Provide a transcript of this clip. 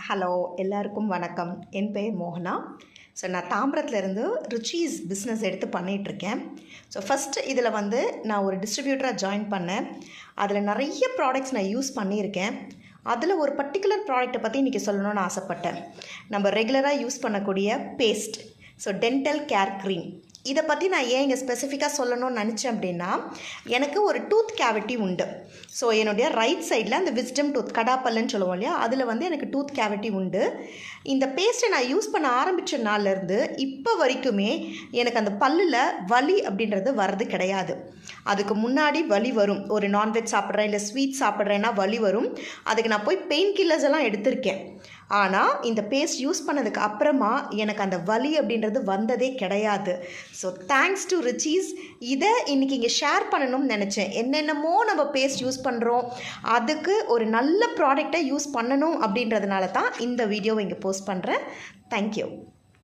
Hello எல்லாருக்கும் வணக்கம். என் பெயர் மோகனா. ஸோ நான் தாம்பரத்துலேருந்து ருச்சீஸ் பிஸ்னஸ் எடுத்து பண்ணிகிட்ருக்கேன். ஸோ ஃபஸ்ட்டு இதில் நான் ஒரு டிஸ்ட்ரிபியூட்டராக ஜாயின் பண்ணேன். அதில் நிறைய ப்ராடக்ட்ஸ் நான் யூஸ் பண்ணியிருக்கேன். அதில் ஒரு பர்டிகுலர் ப்ராடக்ட்டை பற்றி இன்றைக்கி சொல்லணும்னு ஆசைப்பட்டேன். நம்ம ரெகுலராக யூஸ் பண்ணக்கூடிய paste, so dental care cream. இதை பற்றி நான் ஏன் இங்கே ஸ்பெசிஃபிக்காக சொல்லணும்னு நினச்சேன் அப்படின்னா, எனக்கு ஒரு டூத் கேவிட்டி உண்டு. ஸோ என்னுடைய ரைட் சைடில் அந்த விஸ்டம் டூத், கடாப்பல்லுன்னு சொல்லுவோம் இல்லையா, அதில் எனக்கு டூத் கேவிட்டி உண்டு. இந்த பேஸ்ட்டை நான் யூஸ் பண்ண ஆரம்பித்த நாள்லேருந்து இப்போ வரைக்குமே எனக்கு அந்த பல்லில் வலி அப்படின்றது வர்றது கிடையாது. அதுக்கு முன்னாடி வலி வரும். ஒரு நான்வெஜ் சாப்பிட்றேன் இல்லை ஸ்வீட் சாப்பிட்றேன்னா வலி வரும். அதுக்கு நான் போய் பெயின் கில்லர்ஸ் எல்லாம் எடுத்திருக்கேன். ஆனால் இந்த பேஸ்ட் யூஸ் பண்ணதுக்கு அப்புறமா எனக்கு அந்த வலி அப்படின்றது வந்ததே கிடையாது. So thanks to Richies. இதை இன்றைக்கி இங்கே ஷேர் பண்ணணும்னு நினச்சேன். என்னென்னமோ நம்ம பேஸ்ட் யூஸ் பண்ணுறோம், அதுக்கு ஒரு நல்ல ப்ராடக்டை யூஸ் பண்ணணும் அப்படின்றதுனால தான் இந்த வீடியோவை இங்கே போஸ்ட் பண்ணுறேன். தேங்க்யூ.